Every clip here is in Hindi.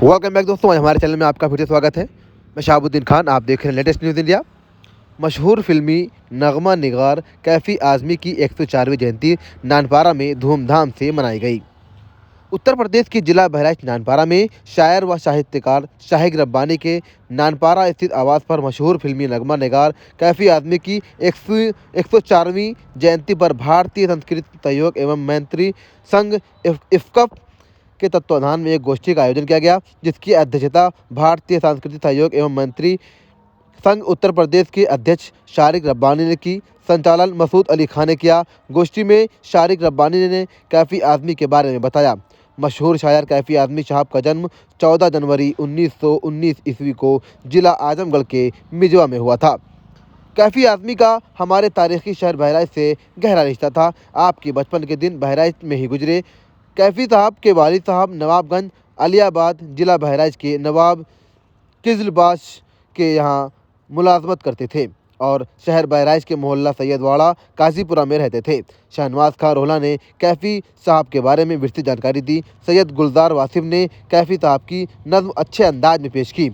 वेलकम बैक दोस्तों, आज हमारे चैनल में आपका फिर से स्वागत है। मैं शहाबुद्दीन खान, आप देख रहे हैं लेटेस्ट न्यूज़ इंडिया। मशहूर फिल्मी नगमा निगार कैफ़ी आज़मी की 104वीं जयंती नानपारा में धूमधाम से मनाई गई। उत्तर प्रदेश के जिला बहराइच नानपारा में शायर व साहित्यकार शाहिद रब्बानी के नानपारा स्थित आवास पर मशहूर फिल्मी नगमा निगार कैफ़ी आज़मी की 104वीं जयंती पर भारतीय संस्कृति सहयोग एवं मैत्री संघ इफ्कप के तत्वाधान में एक गोष्ठी का आयोजन किया गया, जिसकी अध्यक्षता भारतीय सांस्कृतिक सहयोग एवं मंत्री संघ उत्तर प्रदेश के अध्यक्ष शारिक रब्बानी ने की। संचालन मसूद अली खान ने किया। गोष्ठी में शारिक रब्बानी ने कैफ़ी आज़मी के बारे में बताया। मशहूर शायर कैफ़ी आज़मी साहब का जन्म 14 जनवरी 1919 ईस्वी को जिला आजमगढ़ के मिजवा में हुआ था। कैफ़ी आज़मी का हमारे तारीखी शहर बहराइच से गहरा रिश्ता था। आपके बचपन के दिन बहराइच में ही गुजरे। कैफ़ी साहब के वालिद साहब नवाबगंज अलियाबाद जिला बहराइच के नवाब किजलबाश के यहाँ मुलाजमत करते थे और शहर बहराइच के मोहल्ला सैयदवाड़ा काजीपुरा में रहते थे। शहनवाज खां रोहला ने कैफ़ी साहब के बारे में विस्तृत जानकारी दी। सैयद गुलजार वासिफ ने कैफ़ी साहब की नज़्म अच्छे अंदाज में पेश की।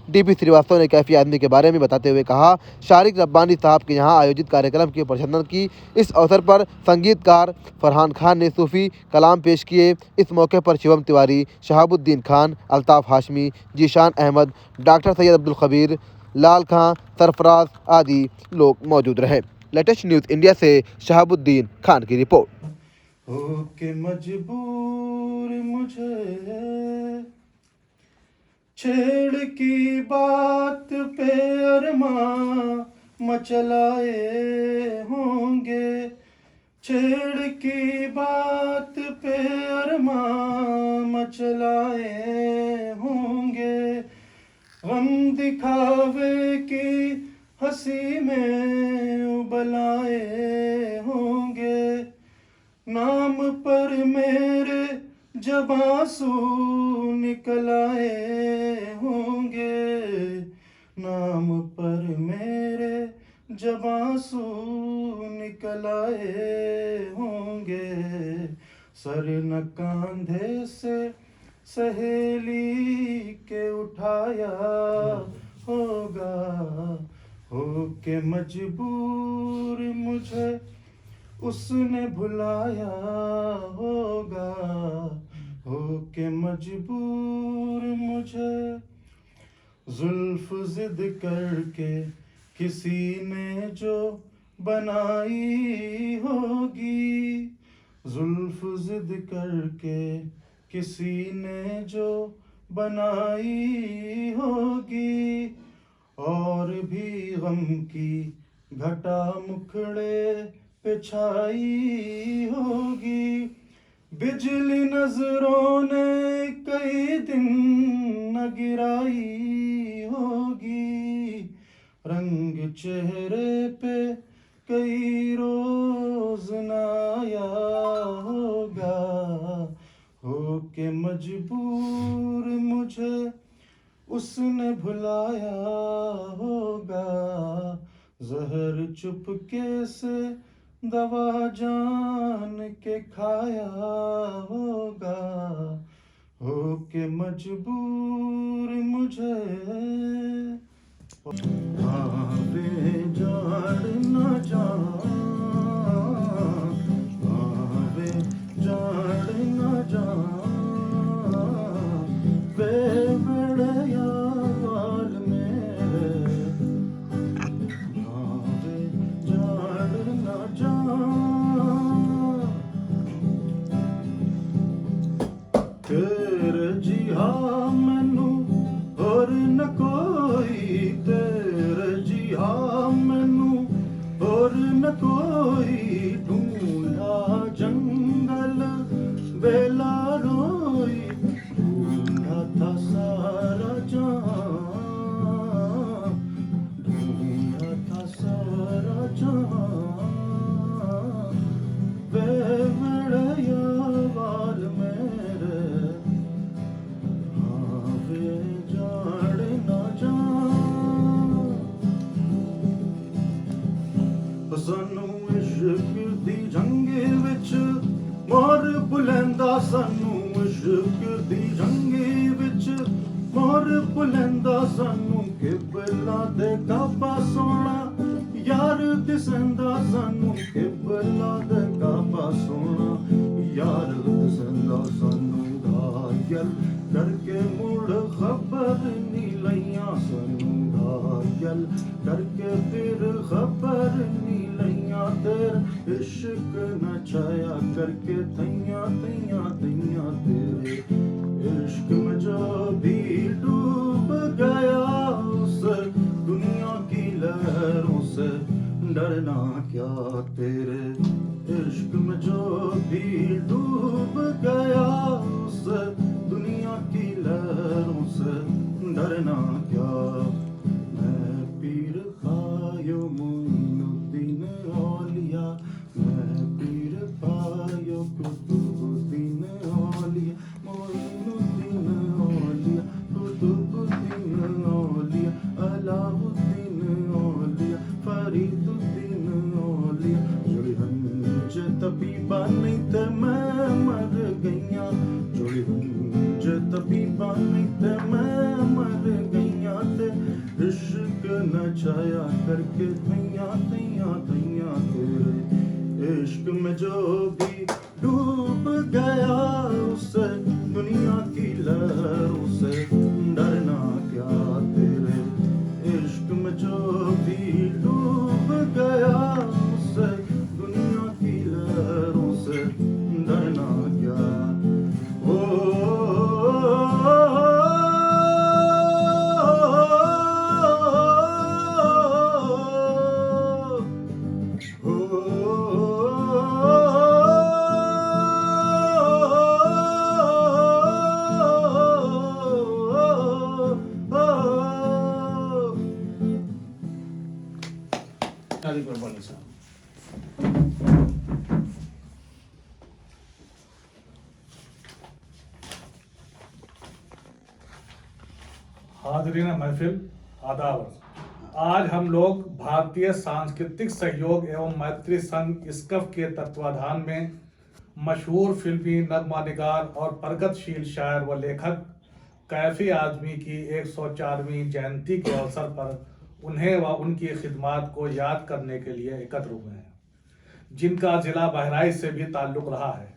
डीपी श्रीवास्तव ने कैफ़ी आज़मी के बारे में बताते हुए कहा, शारिक रब्बानी साहब के यहाँ आयोजित कार्यक्रम की प्रशंसा की। इस अवसर पर संगीतकार फरहान खान ने सूफ़ी कलाम पेश किए। इस मौके पर शिवम तिवारी, शहाबुद्दीन खान, अल्ताफ़ हाशमी, जीशान अहमद, डॉक्टर सैयद अब्दुल खबीर, लाल खां, सरफराज आदि लोग मौजूद रहे। लेटेस्ट न्यूज़ इंडिया से शहाबुद्दीन खान की रिपोर्ट। होके मजबूर मुझे छेड़ की बात पे अरमां मचलाए होंगे, छेड़ की बात पे अरमां मचलाए होंगे, गम दिखावे की हंसी में उबलाए होंगे, नाम पर मेरे जब आंसू निकल आए होंगे, नाम पर मेरे जब आंसू निकल आए होंगे, सर न कांधे से सहेली के उठाया होगा, होके मजबूर मुझे उसने भुलाया होगा, होके मजबूर मुझे जुल्फ जिद करके किसी ने जो बनाई होगी, जुल्फ जिद करके किसी ने जो बनाई होगी, और भी गम की घटा मुखड़े पे छाई होगी, बिजली नजरों ने कई दिन न गिराई होगी, रंग चेहरे पे कई रोज न आया होगा, होके मजबूर मुझे उसने भुलाया होगा, जहर चुपके से दवा जान के खाया होगा, होके मजबूर मुझे आवे जाड़ न जान, आवे जाड़ न जान, बेबड़या वाल मेरे, आवे जाड़ न जान, तेरे जी हाँ मैनू और न कोई, तेरे जी हाँ मैनू और न कोई, ढूंढा जंगल बेला रोई, ढूंढा था सारा जहां, ढूंढा था सारा जहां, बेवड़या वाल मेरे, आवे जाड़ न जान, सानू इश्क दी जंगे विच मोर बुलंदा, सानू इश्क दी जंगे विच यार बुलंदा सानू किबला दे काबा सोना यार दिसंदा सानू किबला दे काबा सोना यार दिसंदा सानू घायल करके मुड़ खबर नी लैया सानू घायल करके फिर खबर नी लैया तेरे इश्क नचाया करके तैया तैया तैया तेरे इश्क में जो भी डूब गया उस दुनिया की लहरों से डरना क्या तेरे इश्क में जो भी डूब गया उस दुनिया की लहरों से डरना क्या मैं पीर खायो मोइनुद्दीन औलिया मैं पीर खायो कुतुबुद्दीन औलिया मोइनुद्दीन औलिया कुतुबुद्दीन औलिया अलाउद्दीन औलिया फरीदुद्दीन औलिया जोड़ी हंज तबीबा नहीं ते मैं मर गईया जोड़ी हंज तबीबा नहीं ते मैं मर गईया ते इश्क नचाया करके तैया तैया तैया तेरे इश्क में जो भी डूब गया उस दुनिया की लहरों से डरना क्या तेरे इश्क में जो भी डूब गया उस दुनिया की लहरों से डरना क्या ओ कुर्बानी साहब। हाज़रीन महफिल आदाब। आज हम लोग भारतीय सांस्कृतिक सहयोग एवं मैत्री संघ इस्कफ के तत्वाधान में मशहूर फिल्मी नगमा निगार और प्रगतिशील शायर व लेखक कैफी आज़मी की 104वीं जयंती के अवसर पर उन्हें व उनकी खिदमात को याद करने के लिए एकत्र हुए हैं, जिनका जिला बहराइच से भी ताल्लुक़ रहा है।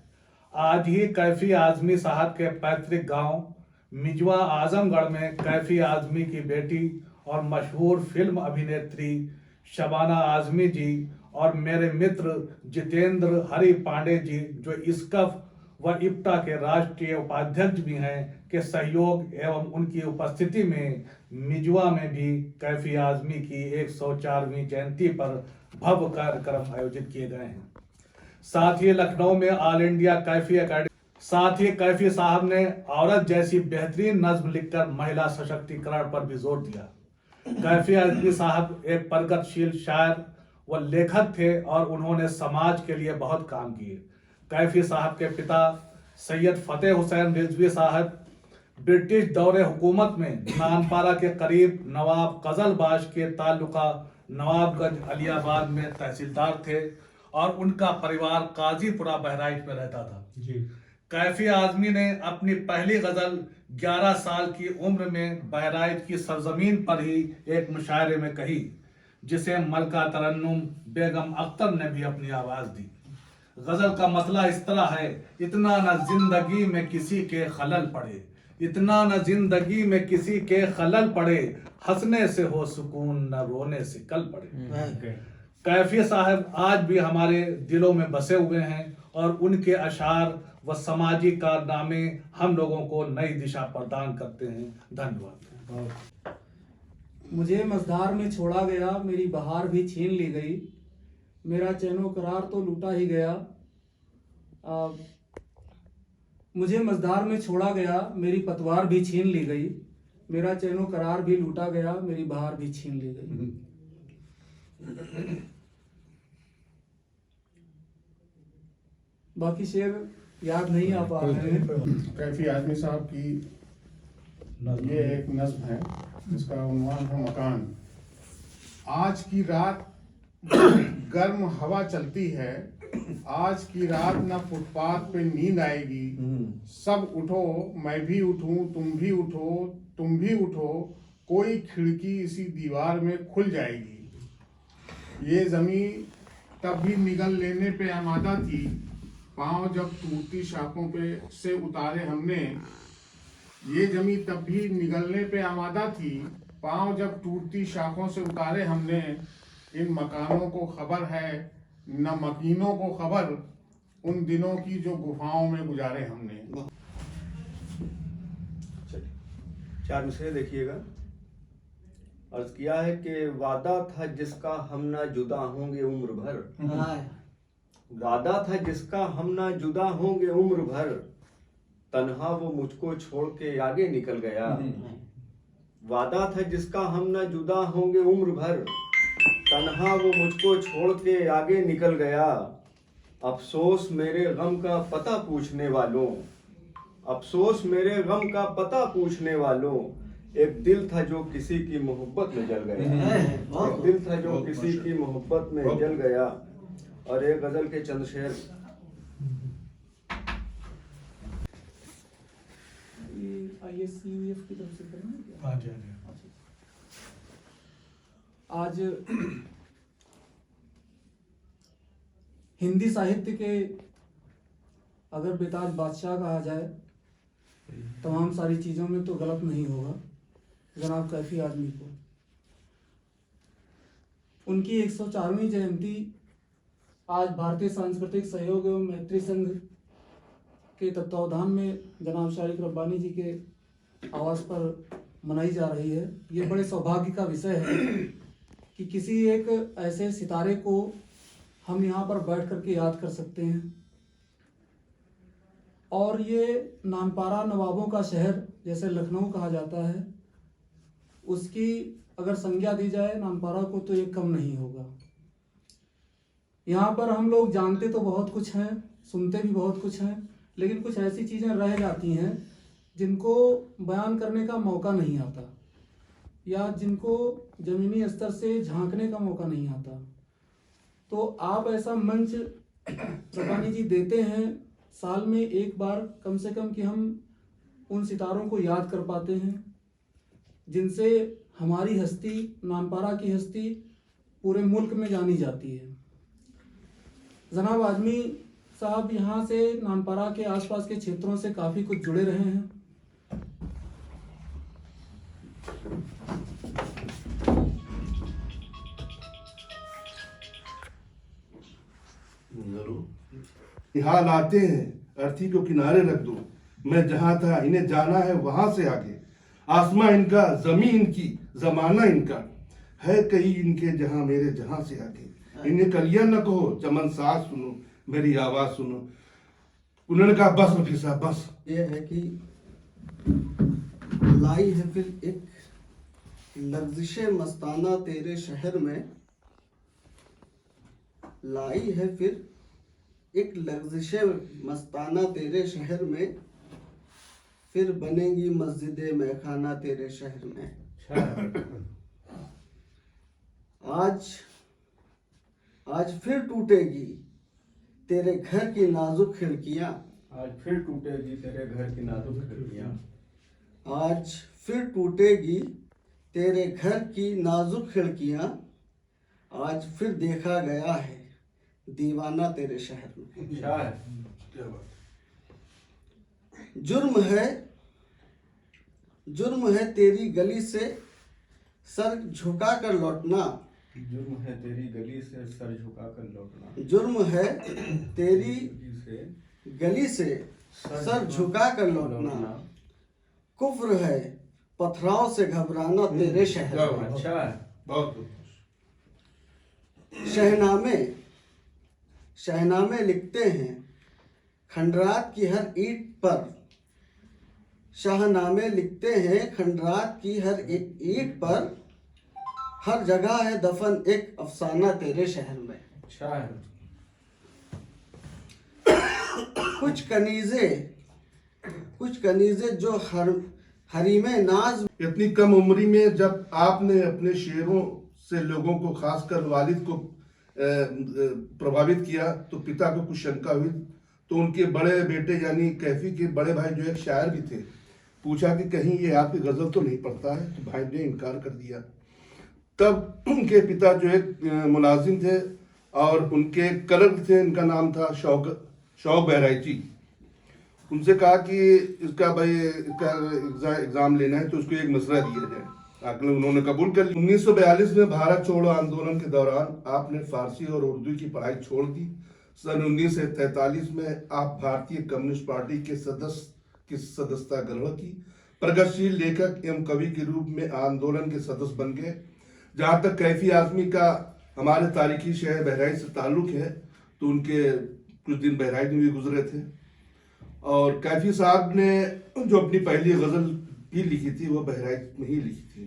आज ही कैफी आज़मी साहब के पैतृक गांव मिजवा आजमगढ़ में कैफी आज़मी की बेटी और मशहूर फिल्म अभिनेत्री शबाना आज़मी जी और मेरे मित्र जितेंद्र हरि पांडे जी, जो इस्कफ व इप्टा के राष्ट्रीय उपाध्यक्ष भी हैं, के सहयोग एवं उनकी उपस्थिति में मिजवा में भी कैफी आज़मी की 104वीं जयंती पर भव्य कार्यक्रम आयोजित किए गए हैं। साथ ही लखनऊ में ऑल इंडिया कैफी अकेडमी, साथ ही कैफी साहब ने औरत जैसी बेहतरीन नज्म लिखकर महिला सशक्तिकरण पर भी जोर दिया। कैफी आज़मी साहब एक प्रगतिशील शायर व लेखक थे और उन्होंने समाज के लिए बहुत काम किए। कैफी साहब के पिता सैयद फतेह हुसैन रिजवी साहब ब्रिटिश दौरे हुकूमत में नानपारा के करीब नवाब कजलबाश के ताल्लुका नवाबगंज अलियाबाद में तहसीलदार थे और उनका परिवार काजीपुरा बहराइच में रहता था। कैफी आज़मी ने अपनी पहली गजल 11 साल की उम्र में बहराइच की सरजमीन पर ही एक मुशायरे में कही, जिसे मलका तरन्नुम बेगम अख्तर ने भी अपनी आवाज दी। गजल का मतला इस तरह है, इतना न जिंदगी में किसी के खलल पड़े, इतना न जिंदगी में किसी के खलल पड़े, हंसने से हो सुकून न रोने से कल पड़े। कैफी साहब आज भी हमारे दिलों में बसे हुए हैं और उनके अशार व समाजी कारनामे हम लोगों को नई दिशा प्रदान करते हैं। धन्यवाद। मुझे मझधार में छोड़ा गया, मेरी बहार भी छीन ली गई, मेरा चैनो करार तो लूटा ही गया। मुझे मझधार में छोड़ा गया, मेरी पतवार भी छीन ली गई, मेरा चैनो करार भी लूटा गया, मेरी बहार भी छीन ली गई। बाकी शेर याद नहीं आ पा रहे हैं। कैफी आज़मी साहब की ये एक नज्म है जिसका उन्वान है मकान। आज की रात गर्म हवा चलती है, आज की रात न फुटपाथ पे नींद आएगी, सब उठो, मैं भी उठूं, तुम भी उठो, तुम भी उठो, कोई खिड़की इसी दीवार में खुल जाएगी। ये जमीन तब भी निगल लेने पे आमादा थी, पांव जब टूटती शाखों पे से उतारे हमने। ये जमीन तब भी निगलने पे आमादा थी, पांव जब टूटती शाखों से उतारे हमने। इन मकानों को खबर है न मकीनों को खबर, उन दिनों की जो गुफाओं में गुजारे हमने। चार मिसरे देखिएगा। अर्ज किया है कि वादा था जिसका हम ना जुदा होंगे उम्र भर, वादा था जिसका हम ना जुदा होंगे उम्र भर, तन्हा वो मुझको छोड़ के आगे निकल गया। वादा था जिसका हम ना जुदा होंगे उम्र भर, तन्हा वो मुझको छोड़ के आगे निकल गया। अफसोस मेरे गम का पता पूछने वालों, अफसोस मेरे गम का पता पूछने वालों, एक दिल था जो किसी की मोहब्बत में जल गया, एक दिल था जो किसी की मोहब्बत में जल गया। और एक गजल के चंद शेर। ISCUF की तरफ से करेंगे क्या? हाँ जी, हाँ जी। आज हिंदी साहित्य के अगर बेताज बादशाह कहा जाए, तमाम सारी चीज़ों में तो गलत नहीं होगा जनाब कैफी आज़मी को। उनकी 104वीं जयंती आज भारतीय सांस्कृतिक सहयोग एवं मैत्री संघ के तत्वावधान में जनाब शारिक रब्बानी जी के आवास पर मनाई जा रही है। ये बड़े सौभाग्य का विषय है कि किसी एक ऐसे सितारे को हम यहाँ पर बैठ करके याद कर सकते हैं। और ये नानपारा नवाबों का शहर जैसे लखनऊ कहा जाता है, उसकी अगर संज्ञा दी जाए नानपारा को तो ये कम नहीं होगा। यहाँ पर हम लोग जानते तो बहुत कुछ हैं, सुनते भी बहुत कुछ हैं, लेकिन कुछ ऐसी चीज़ें रह जाती हैं जिनको बयान करने का मौका नहीं आता या जिनको ज़मीनी स्तर से झांकने का मौका नहीं आता। तो आप ऐसा मंच रब्बानी जी देते हैं साल में एक बार कम से कम कि हम उन सितारों को याद कर पाते हैं जिनसे हमारी हस्ती, नानपारा की हस्ती पूरे मुल्क में जानी जाती है। जनाब आज़मी साहब यहाँ से नानपारा के आसपास के क्षेत्रों से काफ़ी कुछ जुड़े रहे हैं। हाल आते हैं, अर्थी को किनारे रख दो, मैं जहां था इन्हें जाना है वहां से आगे। आसमां इनका, जमीन इनकी, जमाना इनका, है कहीं इनके जहां मेरे जहां से आगे। इन्हें कलियां न कहो, चमन साथ सुनो, मेरी आवाज सुनो। उन्होंने कहा बस रफी साहब बस। ये है कि लाई है फिर एक लर्जिश मस्ताना तेरे शहर में, लाई है फिर एक लर्जिश मस्ताना तेरे शहर में, फिर बनेगी मस्जिद मैखाना तेरे शहर में। आज फिर टूटेगी तेरे घर की नाजुक खिड़कियां, आज फिर टूटेगी तेरे घर की नाजुक खिड़कियां, आज फिर टूटेगी तेरे घर की नाजुक खिड़कियां, आज फिर देखा गया है दीवाना तेरे शहर में। क्या बात। जुर्म है तेरी गली से सर झुका कर लौटना, जुर्म है तेरी गली से सर झुका कर लौटना, जुर्म है तेरी से गली से सर झुका कर लौटना, कुफ्र है पथराव से घबराना तेरे शहर में। अच्छा है, बहुत शहनामे लिखते हैं खंडरात की हर ईंट पर, शाहनामे लिखते हैं खंडरात की हर एक ईंट पर, हर जगह है दफन एक अफसाना तेरे शहर में। अच्छा है। कुछ कनीजे जो हरीमे नाज। इतनी कम उम्री में जब आपने अपने शेरों से लोगों को, खासकर वालिद को प्रभावित किया तो पिता को कुछ शंका हुई, तो उनके बड़े बेटे यानी कैफी के बड़े भाई जो एक शायर भी थे, पूछा कि कहीं ये आपकी गजल तो नहीं पढ़ता है, तो भाई ने इनकार कर दिया। तब उनके पिता जो एक मुलाजिम थे और उनके क्लर्क थे, इनका नाम था शौक बहराइची, उनसे कहा कि इसका एग्जाम लेना है तो उसको एक मसला दिया जाए। उन्होंने कबूल कर लिया। 1942 में भारत छोड़ो आंदोलन के दौरान आपने फारसी और उर्दू की पढ़ाई छोड़ दी। सन 1943 में आप भारतीय कम्युनिस्ट पार्टी के सदस्यता ग्रहण की। प्रगतिशील लेखक एवं कवि के रूप में आंदोलन के सदस्य बन गए। जहाँ तक कैफी आजमी का हमारे तारीखी शहर बहराइच से ताल्लुक है, तो उनके कुछ दिन बहराइच में भी गुजरे थे और कैफी साहब ने जो अपनी पहली गजल भी लिखी थी वो बहराइच में ही लिखी थी।